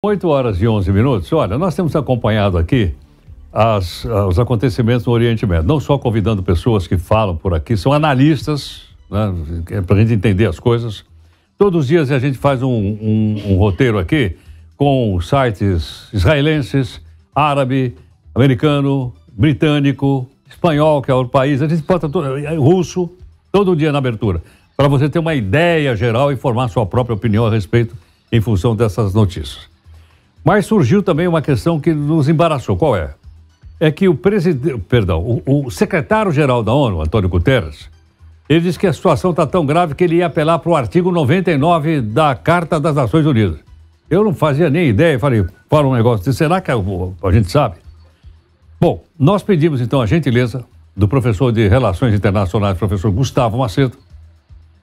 8h11. Olha, nós temos acompanhado aqui os acontecimentos no Oriente Médio, não só convidando pessoas que falam por aqui, são analistas, né, para a gente entender as coisas. Todos os dias a gente faz um roteiro aqui com sites israelenses, árabe, americano, britânico, espanhol, que é outro país, a gente bota russo, todo dia na abertura, para você ter uma ideia geral e formar sua própria opinião a respeito em função dessas notícias. Mas surgiu também uma questão que nos embaraçou. Qual é? É que o secretário-geral da ONU, Antônio Guterres, ele disse que a situação está tão grave que ele ia apelar para o artigo 99 da Carta das Nações Unidas. Eu não fazia nem ideia, falei, fala um negócio desse, será que a gente sabe? Bom, nós pedimos então a gentileza do professor de Relações Internacionais, professor Gustavo Macedo,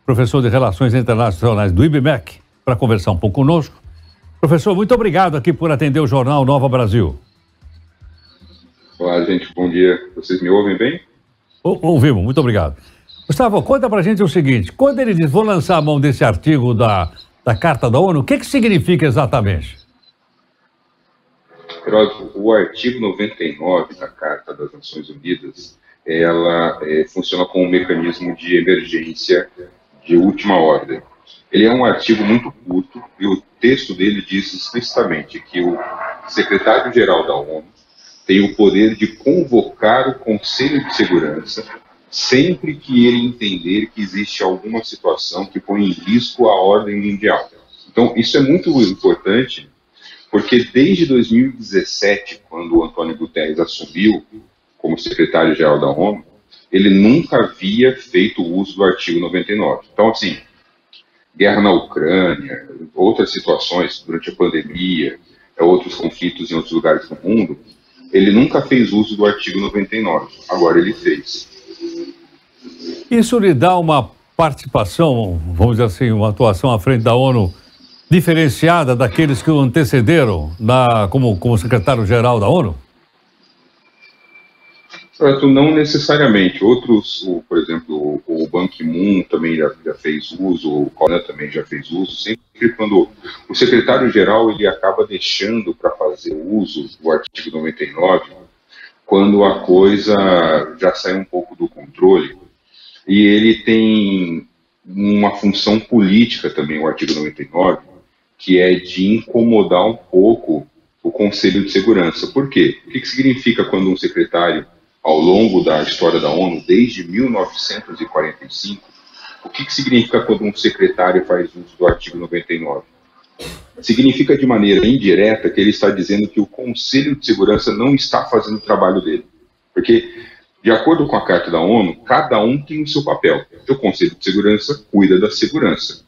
professor de Relações Internacionais do IBMEC, para conversar um pouco conosco. Professor, muito obrigado aqui por atender o Jornal Nova Brasil. Olá, gente, bom dia. Vocês me ouvem bem? Ouvimos, muito obrigado. Gustavo, conta pra gente o seguinte, quando ele diz, vou lançar a mão desse artigo da Carta da ONU, o que significa exatamente? O artigo 99 da Carta das Nações Unidas, ela funciona como um mecanismo de emergência de última ordem. Ele é um artigo muito curto e o texto dele diz explicitamente que o secretário-geral da ONU tem o poder de convocar o Conselho de Segurança sempre que ele entender que existe alguma situação que põe em risco a ordem mundial. Então, isso é muito importante, porque desde 2017, quando o Antônio Guterres assumiu como secretário-geral da ONU, ele nunca havia feito uso do artigo 99. Então, assim, guerra na Ucrânia, outras situações durante a pandemia, outros conflitos em outros lugares do mundo, ele nunca fez uso do artigo 99. Agora ele fez. Isso lhe dá uma participação, vamos dizer assim, uma atuação à frente da ONU diferenciada daqueles que o antecederam como secretário-geral da ONU? Não necessariamente. Outros, por exemplo, o Ban Ki-moon também já fez uso, o Conan também já fez uso. Sempre quando o secretário-geral ele acaba deixando para fazer uso do artigo 99, quando a coisa já sai um pouco do controle, e ele tem uma função política também, o artigo 99, que é de incomodar um pouco o Conselho de Segurança. Por quê? O que significa quando um secretário, ao longo da história da ONU, desde 1945, o que significa quando um secretário faz uso do artigo 99? Significa de maneira indireta que ele está dizendo que o Conselho de Segurança não está fazendo o trabalho dele. Porque, de acordo com a Carta da ONU, cada um tem o seu papel. O Conselho de Segurança cuida da segurança.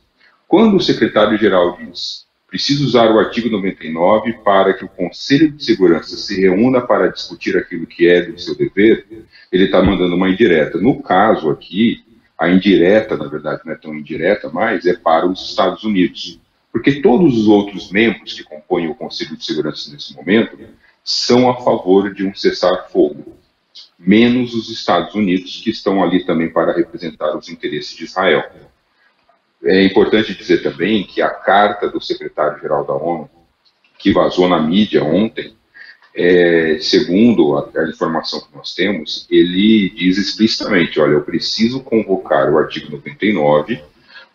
Quando o secretário-geral diz preciso usar o artigo 99 para que o Conselho de Segurança se reúna para discutir aquilo que é do seu dever, ele está mandando uma indireta. No caso aqui, a indireta, na verdade, não é tão indireta, mas é para os Estados Unidos. Porque todos os outros membros que compõem o Conselho de Segurança nesse momento são a favor de um cessar-fogo, menos os Estados Unidos, que estão ali também para representar os interesses de Israel. É importante dizer também que a carta do secretário-geral da ONU, que vazou na mídia ontem, segundo a informação que nós temos, ele diz explicitamente, olha, eu preciso convocar o artigo 99,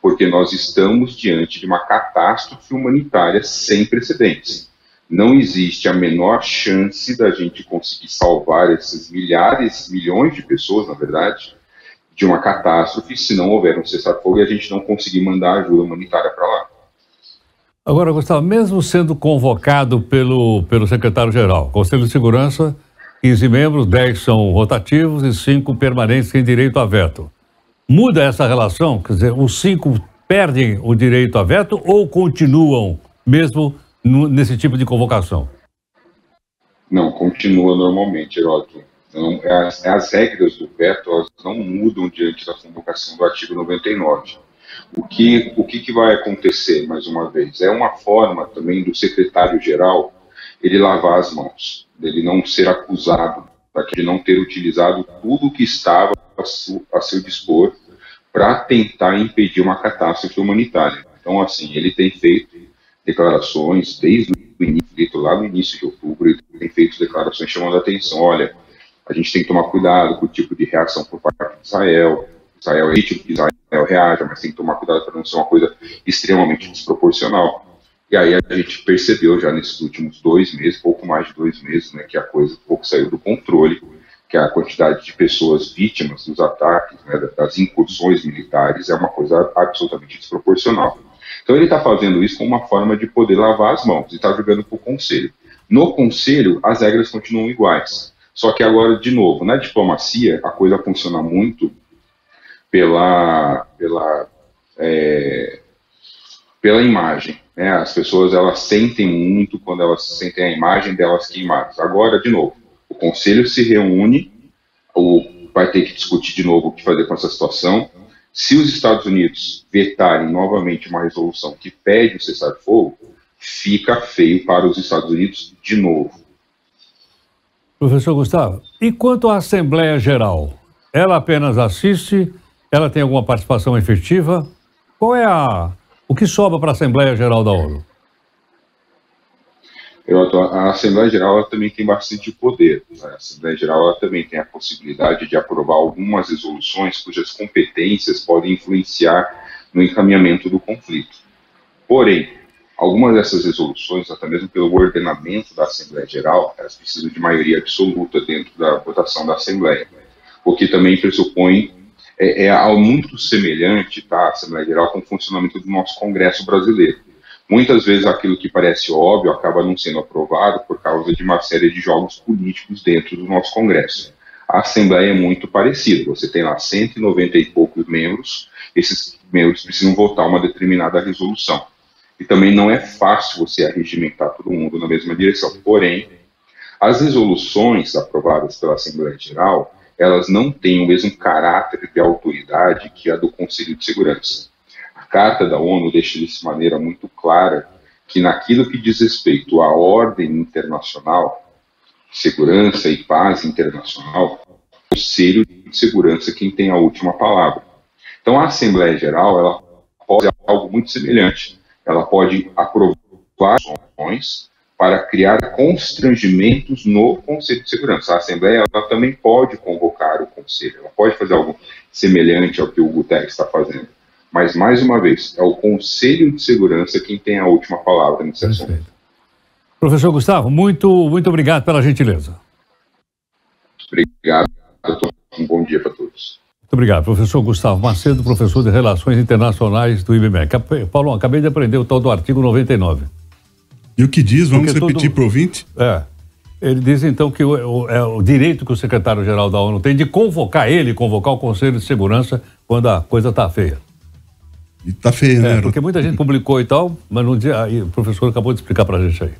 porque nós estamos diante de uma catástrofe humanitária sem precedentes. Não existe a menor chance da gente conseguir salvar esses milhões de pessoas, na verdade, de uma catástrofe, se não houver um cessar-fogo e a gente não conseguir mandar ajuda humanitária para lá. Agora, Gustavo, mesmo sendo convocado pelo secretário-geral, Conselho de Segurança, 15 membros, 10 são rotativos e 5 permanentes têm direito a veto. Muda essa relação? Quer dizer, os 5 perdem o direito a veto ou continuam mesmo nesse tipo de convocação? Não, continua normalmente, Heródoto. Então, as regras do veto elas não mudam diante da convocação do artigo 99. O que vai acontecer, mais uma vez? É uma forma também do secretário-geral ele lavar as mãos, dele não ser acusado, de não ter utilizado tudo que estava a seu dispor para tentar impedir uma catástrofe humanitária. Então, assim, ele tem feito declarações desde conflito lá no início de outubro, ele tem feito declarações chamando a atenção, olha, a gente tem que tomar cuidado com o tipo de reação por parte de Israel. Israel é tipo que Israel reaja, mas tem que tomar cuidado para não ser uma coisa extremamente desproporcional. E aí a gente percebeu já nesses últimos 2 meses, pouco mais de 2 meses, né, que a coisa um pouco saiu do controle, que a quantidade de pessoas vítimas dos ataques, né, das incursões militares, é uma coisa absolutamente desproporcional. Então ele está fazendo isso como uma forma de poder lavar as mãos e está jogando para o Conselho. No Conselho, as regras continuam iguais. Só que agora, de novo, na diplomacia, a coisa funciona muito pela imagem. Né? As pessoas, elas sentem muito quando elas sentem a imagem delas queimadas. Agora, de novo, o Conselho se reúne, vai ter que discutir de novo o que fazer com essa situação. Se os Estados Unidos vetarem novamente uma resolução que pede o cessar-fogo, fica feio para os Estados Unidos de novo. Professor Gustavo, e quanto à Assembleia Geral? Ela apenas assiste? Ela tem alguma participação efetiva? Qual é o que sobra para a Assembleia Geral da ONU? A Assembleia Geral ela também tem bastante poder. A Assembleia Geral ela também tem a possibilidade de aprovar algumas resoluções cujas competências podem influenciar no encaminhamento do conflito. Porém, algumas dessas resoluções, até mesmo pelo ordenamento da Assembleia Geral, elas precisam de maioria absoluta dentro da votação da Assembleia, o que também pressupõe algo muito semelhante, tá, a Assembleia Geral com o funcionamento do nosso Congresso brasileiro. Muitas vezes aquilo que parece óbvio acaba não sendo aprovado por causa de uma série de jogos políticos dentro do nosso Congresso. A Assembleia é muito parecida, você tem lá 190 e poucos membros, esses membros precisam votar uma determinada resolução. E também não é fácil você arregimentar todo mundo na mesma direção. Porém, as resoluções aprovadas pela Assembleia Geral, elas não têm o mesmo caráter de autoridade que a do Conselho de Segurança. A Carta da ONU deixa de maneira muito clara que naquilo que diz respeito à ordem internacional, segurança e paz internacional, é o Conselho de Segurança quem tem a última palavra. Então a Assembleia Geral, ela pode fazer algo muito semelhante. Ela pode aprovar ações para criar constrangimentos no Conselho de Segurança. A Assembleia ela também pode convocar o Conselho, ela pode fazer algo semelhante ao que o Guterres está fazendo. Mas, mais uma vez, é o Conselho de Segurança quem tem a última palavra nesse assunto. Professor Gustavo, muito obrigado pela gentileza. Obrigado, um bom dia para todos. Muito obrigado. Professor Gustavo Macedo, professor de Relações Internacionais do IBMEC. Paulo, acabei de aprender o tal do artigo 99. E o que diz? Vamos repetir para o ouvinte? Ele diz, então, que é o direito que o secretário-geral da ONU tem de convocar o Conselho de Segurança quando a coisa está feia. E está feia, né? Porque muita gente publicou e tal, mas no dia, aí, o professor acabou de explicar para a gente aí.